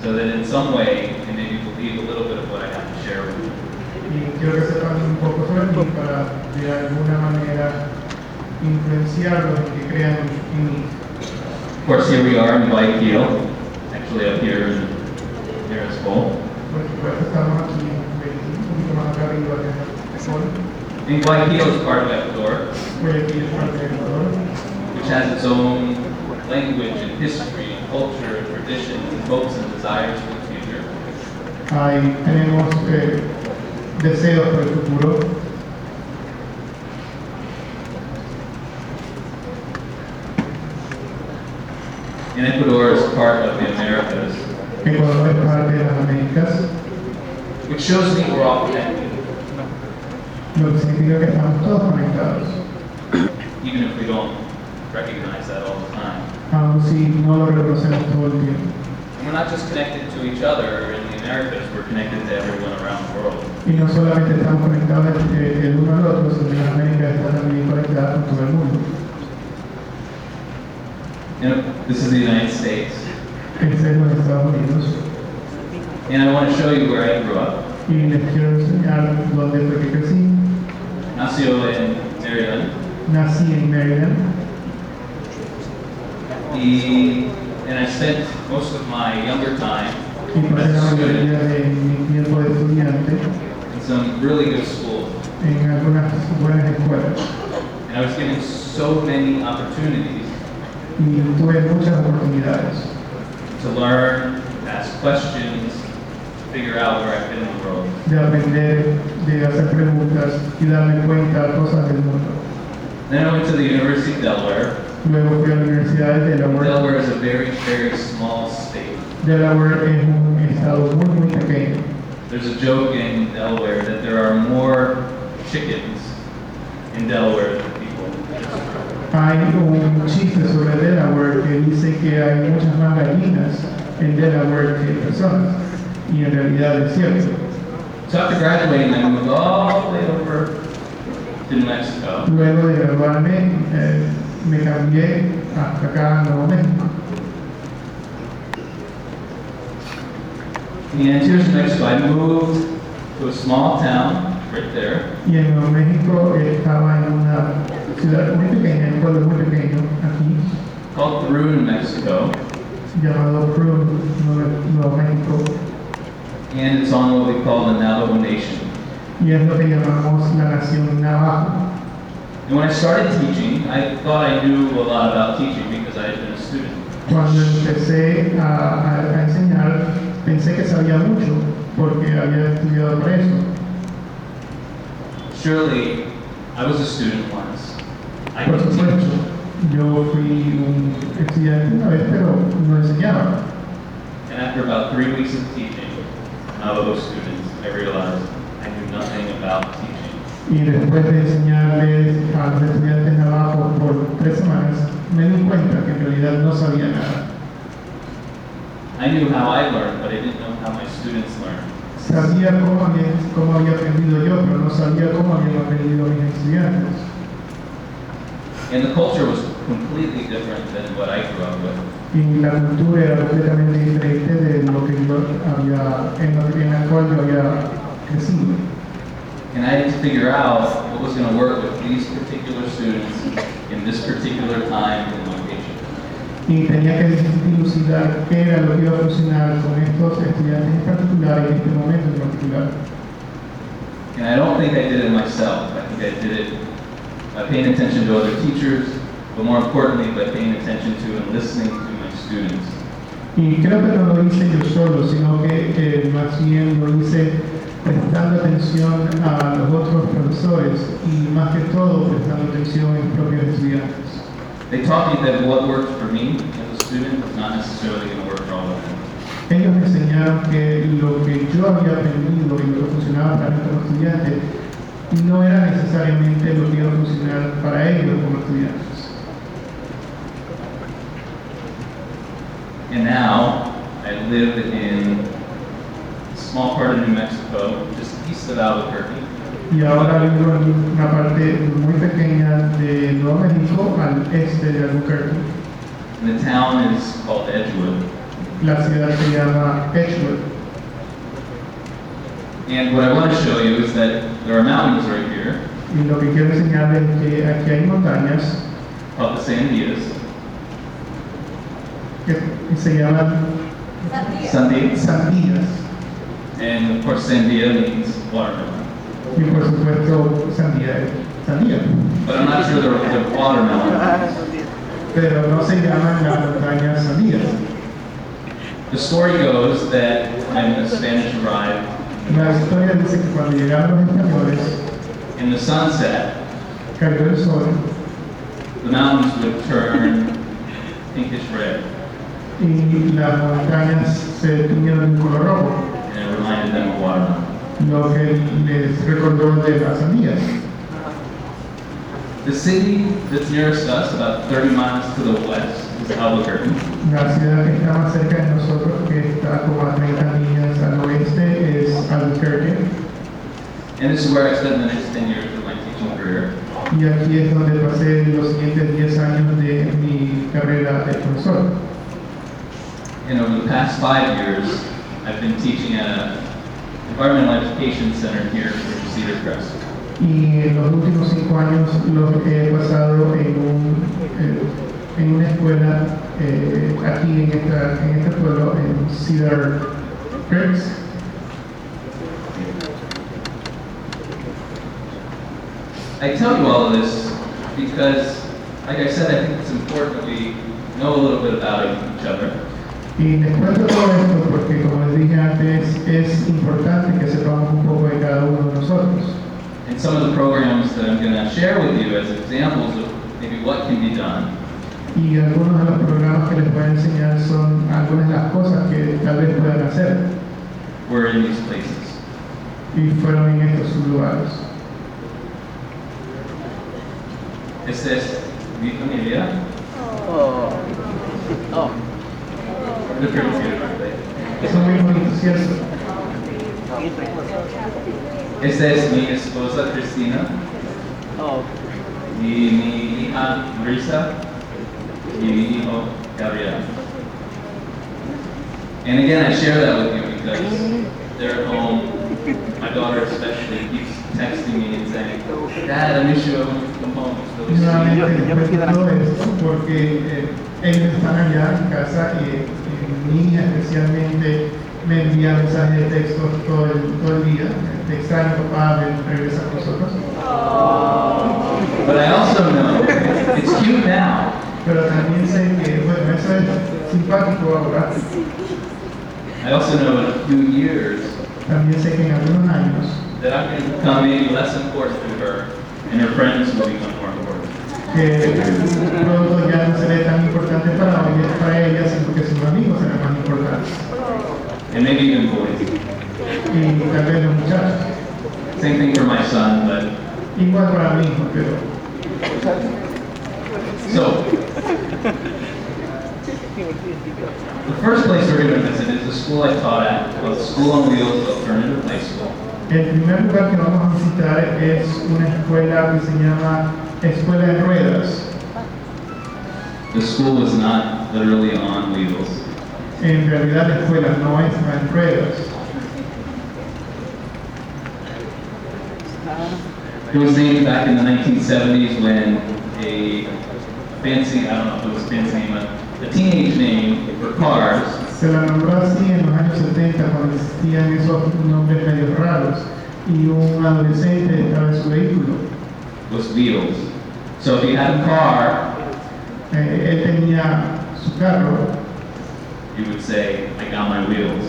so that in some way they maybe believe a little bit of what I have to share with you. Y quiero que sepan un poco sobre mí para de alguna manera influenciarlos en que crean en mí. Of course, here we are in Guayaquil, actually up here in Espol. Por supuesto, estamos aquí un poquito más acá arriba de Espol. And Guayaquil is part of Ecuador, Guayaquil es parte de Ecuador, which has its own language and history and culture and tradition and hopes and desires for the future. Ahí tenemos deseos por el futuro. And Ecuador is part of the Americas, Ecuador es parte de las Américas, which shows me we're all connected, lo que significa que estamos todos conectados, even if we don't recognize that all the time. aun si no lo reconocemos todo el tiempo. And we're not just connected to each other in the Americas, we're connected to everyone around the world. Y no solamente estamos conectados el uno al otro, sino que las Américas están también conectadas con todo el mundo. You know, this is the United States, Este es los Estados Unidos. and I want to show you where I grew up. Y les quiero enseñar dónde fue que crecí. Nació en Maryland, Nací en Maryland and I spent most of my younger time y pasé as la a student mayoría de mi tiempo de estudiante in some really good schools. en algunas buenas escuelas. And I was given so many opportunities Y tuve muchas oportunidades to learn, ask questions, figure out where I fit in the world. de aprender, de hacer preguntas y darme cuenta de cosas del mundo. Then I went to the University of Delaware. Luego fui a la Universidad de Delaware. Delaware is a very, very small state. Delaware es un estado muy, muy pequeño. There's a joke in Delaware that there are more chickens in Delaware than people. Hay un chiste sobre Delaware que dice que hay muchas más gallinas en Delaware que personas. Y en realidad es cierto. So after graduating, I moved all the way over to New Mexico. Luego de graduarme, me cambié hasta acá en Nuevo México. And here's New Mexico. I moved to a small town right there. Y en Nuevo México estaba en una ciudad muy pequeña, en un pueblo muy pequeño, aquí, Called Peru, New Mexico, llamado Parque, Nuevo México. and it's on what we call the Navajo Nation. Y es lo que llamamos la nación Navajo. And when I started teaching, I thought I knew a lot about teaching because I had been a student. Cuando empecé a enseñar, pensé que sabía mucho porque había estudiado para eso. Surely, I was a student once. I Por could supuesto, teach. yo fui un estudiante una vez, pero no enseñaba. And after about 3 weeks of teaching Navajo students, I realized I knew nothing about teaching. Y después de enseñarles a los estudiantes navajos por 3 semanas, me di cuenta que en realidad no sabía nada. I knew how I learned, but I didn't know how my students learned. Sabía cómo había aprendido yo, pero no sabía cómo habían aprendido mis estudiantes. And the culture was completely different than what I grew up with. Y la cultura era completamente diferente de lo que yo había, en la cual yo había crecido. And I had to figure out what was going to work with these particular students in this particular time and location. Y tenía que dilucidar qué era lo que iba a funcionar con estos estudiantes en particular y en este momento en particular. And I don't think I did it myself. I think I did it by paying attention to other teachers, but more importantly, by paying attention to and listening to my students. Y creo que no lo hice yo solo, sino que más bien lo hice prestando atención a los otros profesores y más que todo prestando atención a mis propios estudiantes. They taught me that what worked for me as a student was not necessarily going to work for all of them. Ellos me enseñaron que lo que yo había aprendido y lo que funcionaba para mí como estudiante no era necesariamente lo que iba a funcionar para ellos como estudiantes. And now I live in a small part of New Mexico, just east of Albuquerque. Y ahora vivo en una parte muy pequeña de Nuevo México, al este de Albuquerque. And the town is called Edgewood. la ciudad se llama Espol. And what I want to show you is that there are mountains right here Y lo que quiero enseñarles es que aquí hay montañas called the Sandias. que se llaman Sandias. sandías. And of course, Sandia means watermelon. Y por supuesto, sandía es sandía. But I'm not sure they're watermelon. Pero no se llaman las montañas sandías. The story goes that when the Spanish arrived, La historia dice que cuando llegaron los españoles, in the sunset, cayó el sol the mountains would turn pinkish red, y las montañas se tiñeron de color rojo, and it reminded them of watermelon. lo que les recordó de las sandías. The city that's nearest us, about 30 miles to the west, is Albuquerque. La ciudad que está más cerca de nosotros, que está como a 30 millas al oeste, es Albuquerque. And this is where I spent the next 10 years of my teaching career. Y aquí es donde pasé los siguientes 10 años de mi carrera de profesor. And over the past 5 years, I've been teaching at an environmental education center here in Cedar Crest. Y en los últimos 5 años los he pasado en una escuela aquí en este pueblo, en Cedar Crest. I tell you all of this because, like I said, I think it's important that we know a little bit about each other. Y les cuento todo esto porque, como les dije antes, es importante que sepamos un poco de cada uno de nosotros. And some of the programs that I'm going to share with you as examples of maybe what can be done Y algunos de los programas que les voy a enseñar son algunas de las cosas que tal vez puedan hacer were in these places. y fueron en estos lugares. Esta es mi familia. They're pretty cute, aren't they? Eso es muy bonito, ¿cierto? Esta es mi esposa Cristina y mi hija Marisa y mi hijo Gabriel. And again, I share that with you because they're at home. My daughter especially keeps texting me and saying, "Dad, I miss you. I want you to come home." It's really sweet. Nuevamente les cuento todo esto porque ellos están allá en casa y mi niña especialmente me envía mensajes de texto todo el día. Te extraño, papá, ven, regresa con nosotros. But I also know it's cute now. Pero también sé que, bueno, eso es simpático ahora. I also know in a few years También sé que en algunos años that I'm going to become maybe less important to her, and her friends will become more important. que pronto ya no seré tan importante para ella, sino que sus amigos serán más importantes. And maybe even boys. Y tal vez los muchachos. Same thing for my son, but Igual para mi hijo, pero so the first place we're going to visit is the school I taught at, called School on Wheels Alternative High School. el primer lugar que vamos a visitar es una escuela que se llama Escuela de Ruedas. The school was not literally on wheels. En realidad la escuela no es en ruedas. It was named back in the 1970s when a fancy, I don't know if it was a fancy name, a teenage name for cars Se la nombró así en los años 70 cuando existían esos nombres medio raros y un adolescente estaba en su vehículo. was wheels. So if you had a car, Él tenía su carro you would say, "I got my wheels."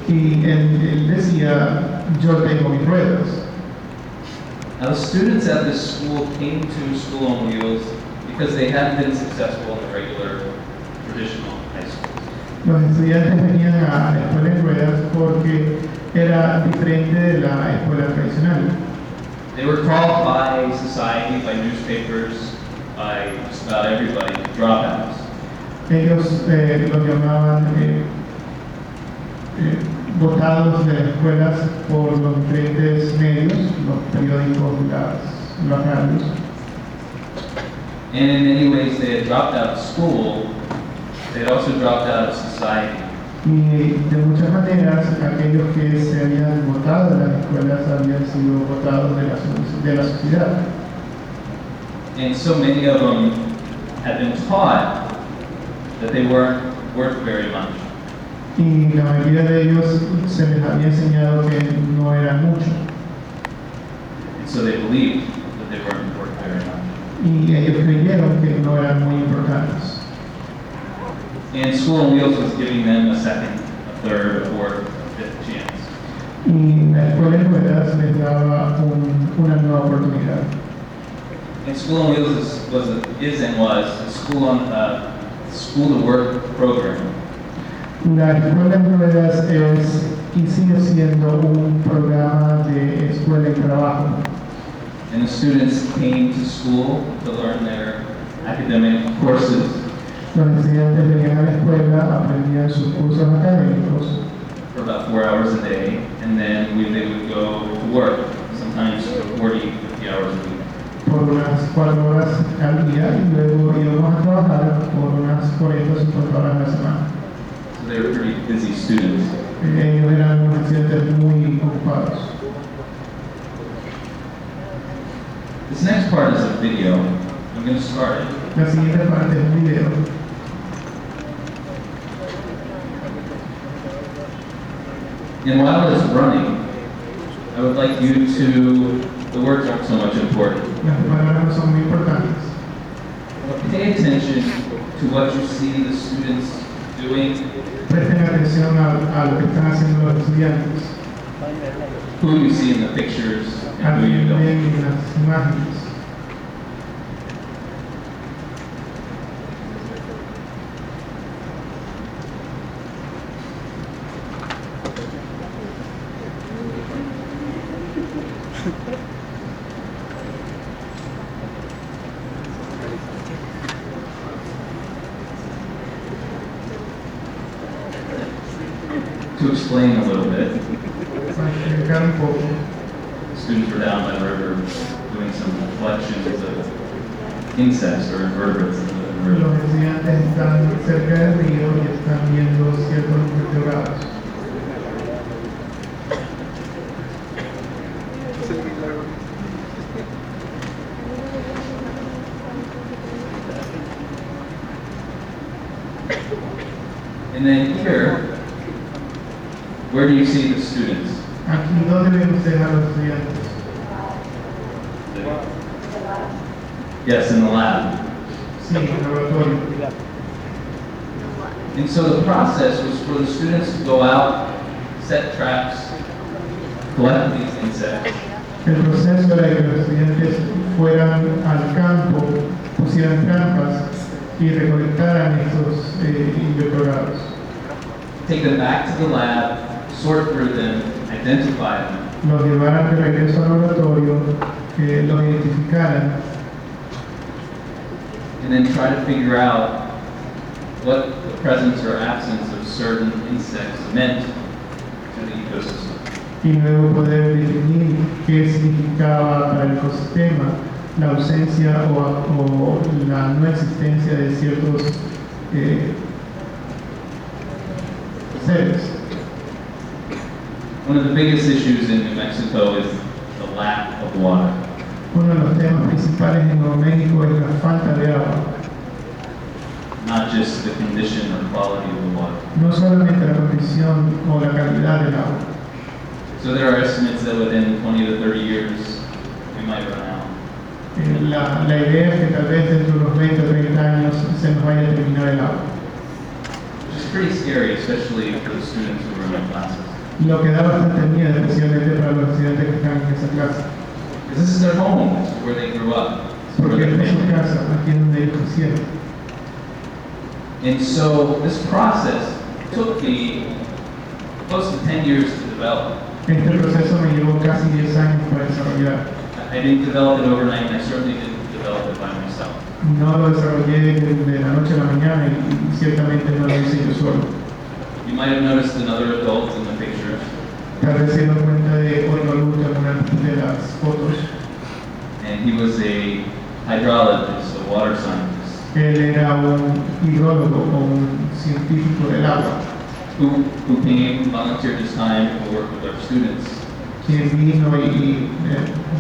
y él decía, yo tengo mis ruedas. Now the students at this school came to School on Wheels because they hadn't been successful in the regular, traditional high schools. Los estudiantes venían a la escuela en ruedas porque era diferente de la escuela tradicional. They were called by society, by newspapers, by just about everybody, dropouts. Ellos los llamaban votados de las escuelas por los diferentes medios, los periódicos, las radios. And in many ways, they had dropped out of school. They had also dropped out of society. Y de muchas maneras, aquellos que se habían votado de las escuelas habían sido votados de la sociedad. And so many of them had been taught that they weren't worth very much. Y la mayoría de ellos se les había enseñado que no eran mucho. And so they believed that they weren't worth very much. Y ellos creyeron que no eran muy importantes. And School on Wheels was giving them a second, a third, a fourth, a fifth chance. Y la escuela en ruedas les daba una nueva oportunidad. And School on Wheels is and was a school to work program. La escuela en ruedas es y sigue siendo un programa de escuela y trabajo. And the students came to school to learn their academic courses. Los estudiantes venían a la escuela, aprendían sus cursos académicos For about 4 hours a day, and then they would go to work, sometimes for 40, 50 hours a week. por unas 4 horas al día y luego íbamos a trabajar por unas 40 o 50 horas a la semana. So they were pretty busy students. Ellos eran unos estudiantes muy ocupados. This next part is a video. I'm going to start it. La siguiente parte es un video. And while it's running, I would like you to, the words aren't so much important, Las palabras no son muy importantes. but pay attention to what you see the students doing, Presten atención a lo que están haciendo los estudiantes, who you see in the pictures, a and lo who que you don't. ven en las imágenes. To explain a little bit, Para explicar un poco, students were down by the river doing some collections of insects or invertebrates in the river. los estudiantes están cerca del río y están viendo ciertos invertebrados. And then here, where do you see the students? Aquí, ¿dónde vemos a los estudiantes? Yes, in the lab. Sí, en el laboratorio. And so the process was for the students to go out, set traps, collect these insects, El proceso era que los estudiantes fueran al campo, pusieran trampas y recolectaran estos invertebrados. take them back to the lab, sort through them, identify them, Los llevaran de regreso al laboratorio, los identificaran and then try to figure out what the presence or absence of certain insects meant to the ecosystem. y luego poder definir qué significaba para el ecosistema la ausencia o la no existencia de ciertos seres. One of the biggest issues in New Mexico is the lack of water. Uno de los temas principales en Nuevo México es la falta de agua, Not just the condition or quality of the water. no solamente la condición o la calidad del agua. So there are estimates that within 20 to 30 years, we might run out. La idea es que tal vez dentro de unos 20 o 30 años se nos vaya a terminar el agua, Which is pretty scary, especially for the students who are in my classes. lo que da bastante miedo, especialmente para los estudiantes que están en esa clase, Because this is their home, this is where they grew up, this is where porque their esta es su family. casa, aquí es donde ellos crecieron. And so this process took me close to 10 years to develop. Este proceso me llevó casi 10 años para desarrollar. I didn't develop it overnight, and I certainly didn't develop it by myself. No lo desarrollé de la noche a la mañana y ciertamente no lo hice yo solo. You might have noticed another adult in the pictures, Tal vez se dieron cuenta de otro adulto en una de las fotos. and he was a hydrologist, a water scientist. Él era un hidrólogo o un científico del agua. who came, volunteered his time to work with our students. quien vino y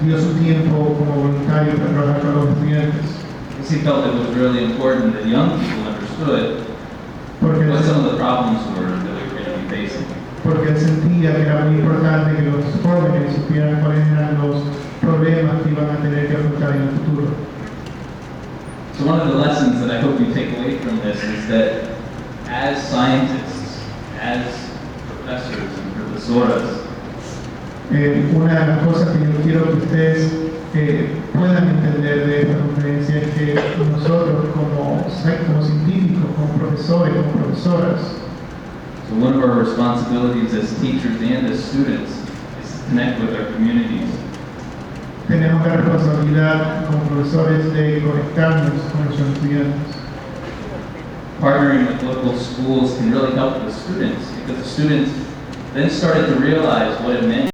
dio su tiempo como voluntario para trabajar con los estudiantes. Because he felt it was really important that young people understood Porque what some of the problems were that we were going to be facing. porque él sentía que era muy importante que los jóvenes supieran cuáles eran los problemas que iban a tener que afrontar en el futuro. So one of the lessons that I hope you take away from this is that as scientists, as professors and professoras, Una de las cosas que yo quiero que ustedes puedan entender de esta conferencia es que nosotros como científicos, como profesores, como profesoras, so one of our responsibilities as teachers and as students is to connect with our communities. tenemos la responsabilidad como profesores de conectarnos con nuestros estudiantes. Partnering with local schools can really help the students because the students then started to realize what it meant